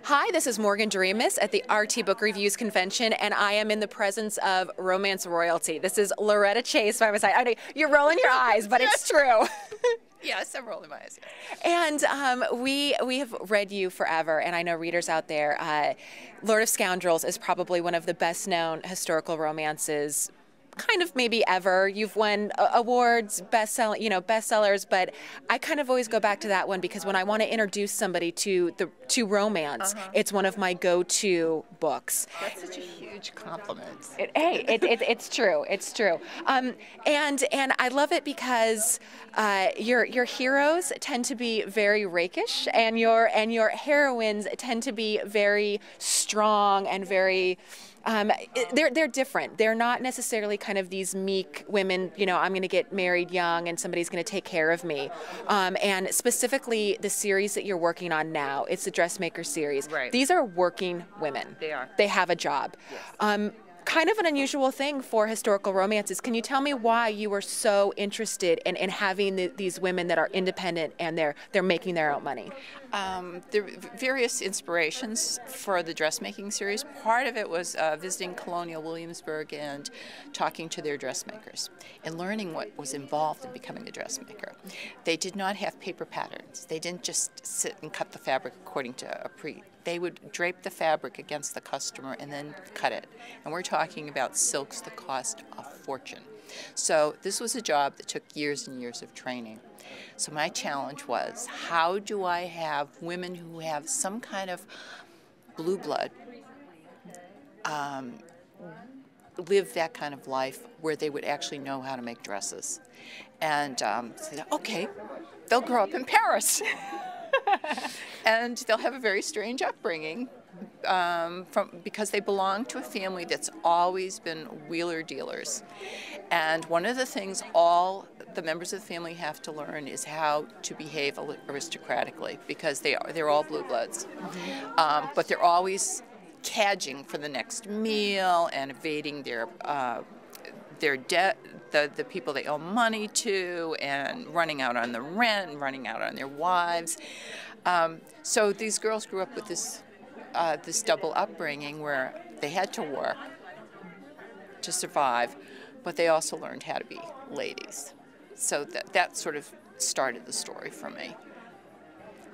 Hi, this is Morgan Dreamis at the RT Book Reviews Convention, and I am in the presence of romance royalty. This is Loretta Chase by my side. I know you're rolling your eyes, but it's true. Yes, I'm rolling my eyes. And we have read you forever, and I know readers out there. Lord of Scoundrels is probably one of the best-known historical romances, kind of maybe ever. You've won awards, bestsellers, but I kind of always go back to that one because when I want to introduce somebody to romance, it's one of my go-to books. That's such a huge compliment. It's true. It's true. And I love it because your heroes tend to be very rakish, and your heroines tend to be very strong and very. They're different. They're not necessarily kind of these meek women, I'm going to get married young and somebody's going to take care of me. And specifically the series that you're working on now, it's the Dressmakers series. Right. These are working women. They are. They have a job. Yes. Kind of an unusual thing for historical romances. Can you tell me why you were so interested in having these women that are independent and they're making their own money? There are various inspirations for the dressmaking series. Part of it was visiting Colonial Williamsburg and talking to their dressmakers and learning what was involved in becoming a dressmaker. They did not have paper patterns. They didn't just sit and cut the fabric according to a They would drape the fabric against the customer and then cut it. And we're talking about silks that cost a fortune. So this was a job that took years and years of training. So my challenge was, how do I have women who have some kind of blue blood live that kind of life where they would actually know how to make dresses? And said, okay, they'll grow up in Paris. And they'll have a very strange upbringing because they belong to a family that's always been wheeler dealers. And one of the things all the members of the family have to learn is how to behave aristocratically, because they're all blue bloods. But they're always cadging for the next meal and evading their debt, the people they owe money to, and running out on the rent and running out on their wives. So these girls grew up with this double upbringing where they had to work to survive, but they also learned how to be ladies. So that sort of started the story for me.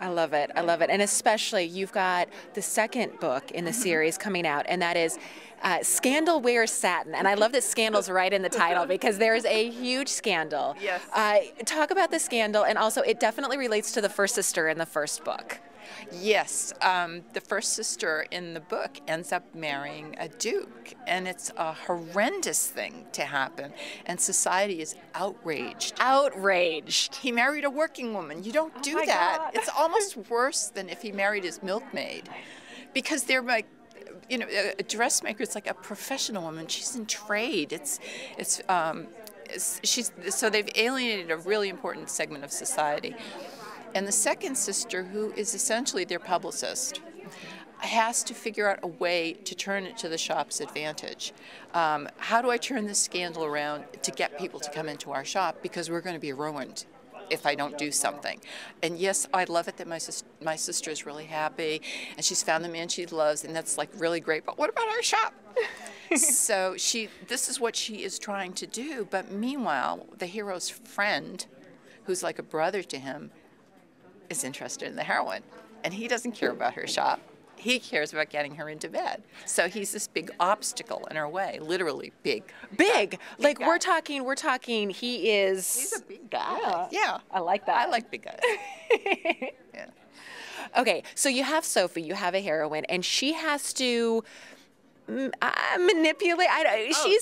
I love it. I love it. And especially you've got the second book in the series coming out, and that is Wears Satin. And I love that scandal's right in the title because there's a huge scandal. Yes. Talk about the scandal, and also it definitely relates to the first sister in the first book. Yes, the first sister in the book ends up marrying a duke, and it's a horrendous thing to happen, and society is outraged. Outraged. He married a working woman. You don't do that. God. It's almost worse than if he married his milkmaid, because they're like, a dressmaker is like a professional woman. She's in trade. So they've alienated a really important segment of society. And the second sister, who is essentially their publicist, has to figure out a way to turn it to the shop's advantage. How do I turn this scandal around to get people to come into our shop, because we're going to be ruined if I don't do something? And yes, I love it that my sister is really happy and she's found the man she loves, and that's like really great, but what about our shop? So this is what she is trying to do, but meanwhile the hero's friend, who's like a brother to him, is interested in the heroine, and he doesn't care about her shop. He cares about getting her into bed. So he's this big obstacle in her way, literally big. Big. Like guy. we're talking, He's a big guy. Yeah. I like that. I like big guys. Yeah. Okay, so you have Sophie, you have a heroine, and she has to manipulate.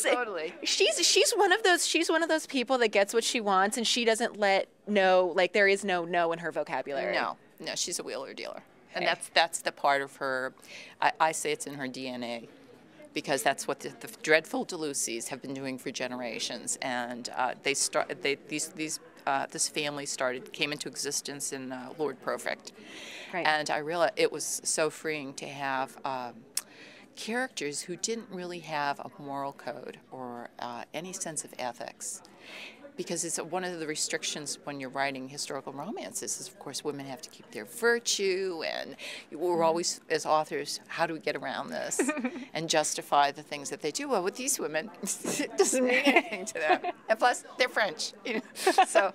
Totally. She's one of those people that gets what she wants, and she doesn't let there is no in her vocabulary. No, she's a wheeler dealer. And that's the part of her, I say it's in her DNA, because that's what the dreadful DeLucy's have been doing for generations. And this family came into existence in Lord Perfect. Right. And I realized it was so freeing to have characters who didn't really have a moral code or any sense of ethics. because it's one of the restrictions when you're writing historical romances is, of course, women have to keep their virtue, and we're always, as authors, how do we get around this and justify the things that they do? Well, with these women, it doesn't mean anything to them, and plus, they're French. You know?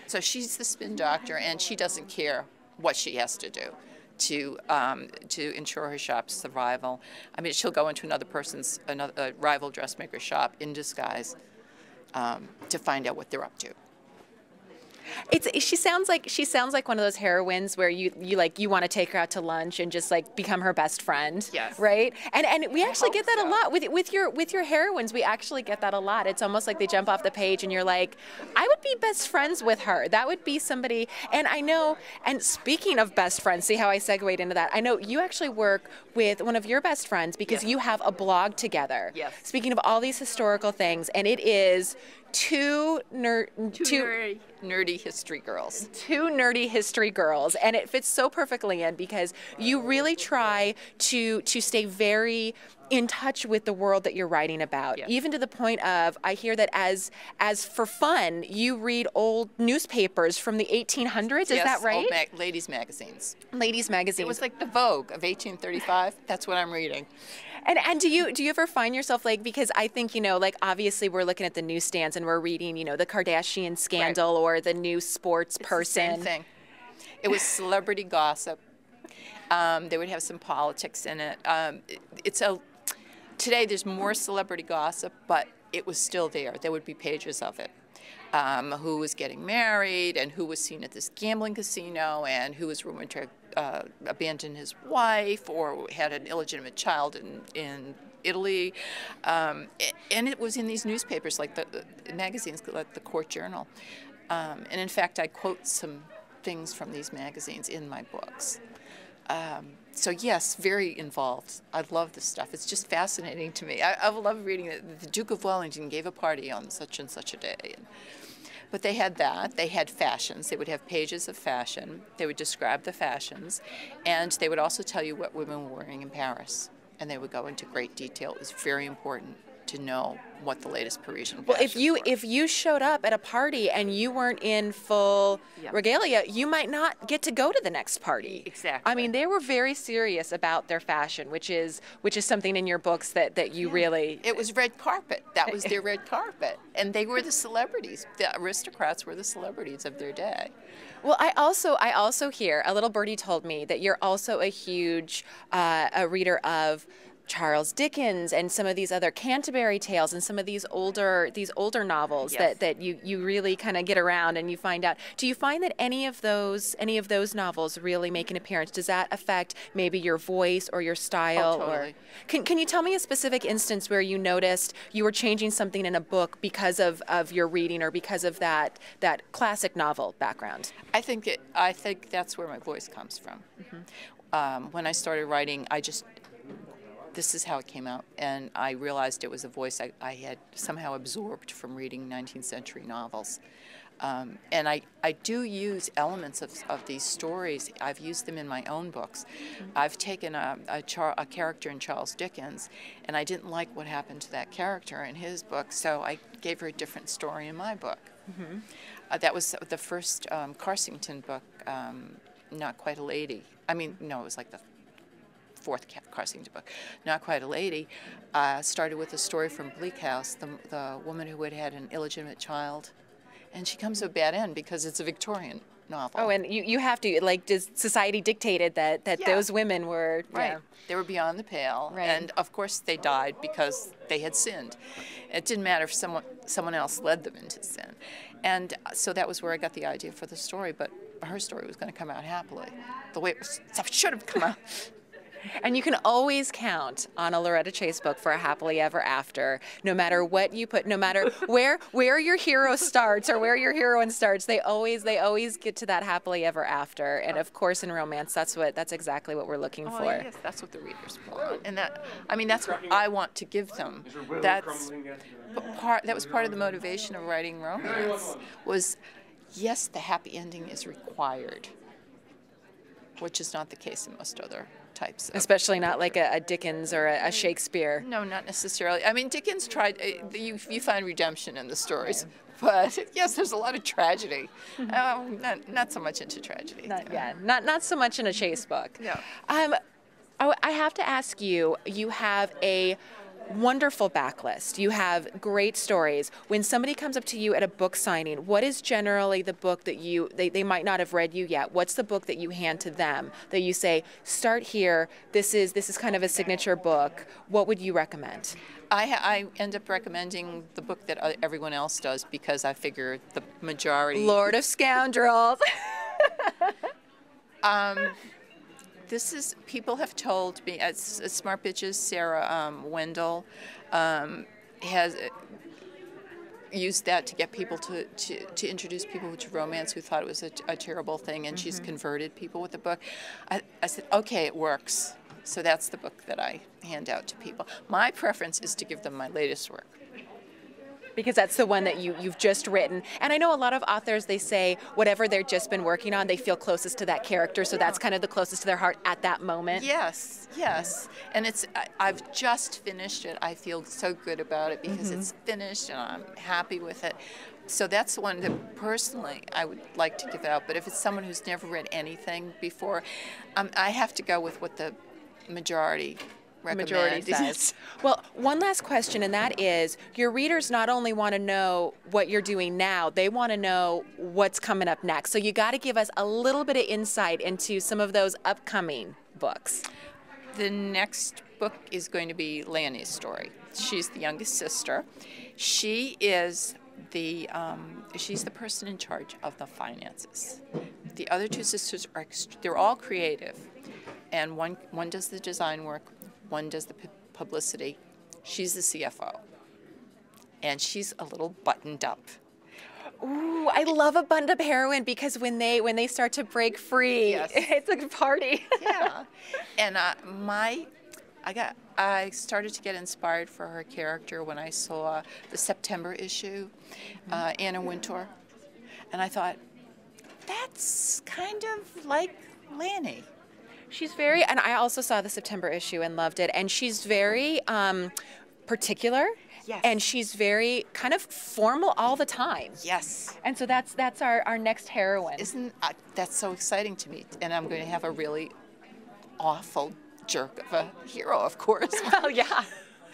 So she's the spin doctor, and she doesn't care what she has to do to ensure her shop's survival. I mean, she'll go into a rival dressmaker shop in disguise to find out what they're up to. She sounds like one of those heroines where you want to take her out to lunch and just like become her best friend. Yes. Right? And we actually get that a lot with your heroines. We actually get that a lot. It's almost like they jump off the page and you're like, I would be best friends with her. That would be somebody. And I know, and speaking of best friends, see how I segued into that. I know you actually work with one of your best friends because you have a blog together. Yes. Speaking of all these historical things, and it is two nerdy history girls. Two nerdy history girls, and it fits so perfectly in because you really try to stay very in touch with the world that you're writing about, even to the point of, I hear that as for fun, you read old newspapers from the 1800s, is that right? Old ladies' magazines. Ladies' magazines. It was like the Vogue of 1835. That's what I'm reading. And do you ever find yourself like, because I think, like obviously we're looking at the newsstands and we're reading, the Kardashian scandal or the new sports person. The same thing. It was celebrity gossip. They would have some politics in it. Today there's more celebrity gossip, but it was still there. There would be pages of it. Who was getting married and who was seen at this gambling casino and who was rumored to abandon his wife or had an illegitimate child in Italy. And it was in these newspapers, like the magazines, like the Court Journal. And in fact, I quote some things from these magazines in my books. So yes, very involved. I love this stuff. It's just fascinating to me. I love reading that the Duke of Wellington gave a party on such and such a day. But they had that. They had fashions. They would have pages of fashion. They would describe the fashions. And they would also tell you what women were wearing in Paris. And they would go into great detail. It was very important to know what the latest Parisian fashions were. If you showed up at a party and you weren't in full regalia, you might not get to go to the next party. Exactly. I mean, they were very serious about their fashion, which is something in your books that you really. It was red carpet. That was their red carpet, and they were the celebrities. The aristocrats were the celebrities of their day. Well, I also hear, a little birdie told me that you're also a huge a reader of Charles Dickens and some of these other Canterbury Tales and some of these older novels that you really kind of get around and you find out. Do you find that any of those novels really make an appearance? Does that affect maybe your voice or your style? Oh, totally. Or can you tell me a specific instance where you noticed you were changing something in a book because of your reading or because of that classic novel background? I think that's where my voice comes from. Mm-hmm. When I started writing, this is how it came out, and I realized it was a voice I had somehow absorbed from reading 19th century novels. And I do use elements of these stories. I've used them in my own books. Mm-hmm. I've taken a character in Charles Dickens, and I didn't like what happened to that character in his book, so I gave her a different story in my book. Mm-hmm. That was the first Carsington book, Not Quite a Lady. I mean, no, it was like the fourth Carsington book, Not Quite a Lady, started with a story from Bleak House, the woman who had an illegitimate child, and she comes to a bad end because it's a Victorian novel. Oh, and you have to, like, society dictated that those women were... Right. Yeah. They were beyond the pale, right. And of course they died because they had sinned. It didn't matter if someone else led them into sin. And so that was where I got the idea for the story, but her story was going to come out happily, the way it should have come out. And you can always count on a Loretta Chase book for a happily ever after, no matter what you put, no matter where your hero starts or where your heroine starts, they always get to that happily ever after. And of course, in romance, that's exactly what we're looking for. Yes, that's what the readers want, and that's what I want to give them. That was part of the motivation of writing romance. Was yes, the happy ending is required, which is not the case in most other types of. Especially not like a Dickens or a Shakespeare. No, not necessarily. I mean, Dickens tried, you find redemption in the stories. But yes, there's a lot of tragedy. Not so much into tragedy. Not so much in a Chase book. No. I have to ask you, you have a wonderful backlist. You have great stories. When somebody comes up to you at a book signing, what is generally the book that they might not have read you yet? What's the book that you hand to them that you say, start here, this is kind of a signature book? What would you recommend? I end up recommending the book that everyone else does because I figure the majority. Lord of Scoundrels. People have told me, Smart Bitches, Sarah Wendell has used that to get people to introduce people to romance who thought it was a terrible thing, and she's converted people with the book. I said, okay, it works. So that's the book that I hand out to people. My preference is to give them my latest work. Because that's the one that you've just written. And I know a lot of authors, they say whatever they've just been working on, they feel closest to that character, so that's kind of the closest to their heart at that moment. Yes, yes. And I've just finished it. I feel so good about it because it's finished and I'm happy with it. So that's the one that personally I would like to give out. But if it's someone who's never read anything before, I have to go with what the majority says. Well, one last question, and that is, your readers not only want to know what you're doing now, they want to know what's coming up next. So you got to give us a little bit of insight into some of those upcoming books. The next book is going to be Lanny's story. She's the youngest sister. She is she's the person in charge of the finances. The other two sisters they're all creative, and one does the design work, one does the publicity. She's the CFO, and she's a little buttoned up. Ooh, I love a buttoned up heroine because when they start to break free, yes. It's a party. Yeah, and I started to get inspired for her character when I saw the September issue, Anna Wintour, and I thought, that's kind of like Lanny. She's very, and I also saw the September issue and loved it, and she's very particular. Yes. And she's very kind of formal all the time. Yes. And so that's our next heroine. Isn't that's so exciting to me? And I'm going to have a really awful jerk of a hero, of course. Well, yeah.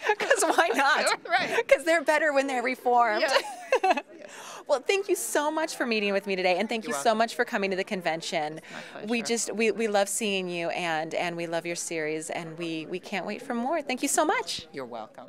Because why not? Right. Because they're better when they're reformed. Yes. Yes. Well, thank you so much for meeting with me today, and thank you so much for coming to the convention. My pleasure. We love seeing you, and we love your series, and we can't wait for more. Thank you so much. You're welcome.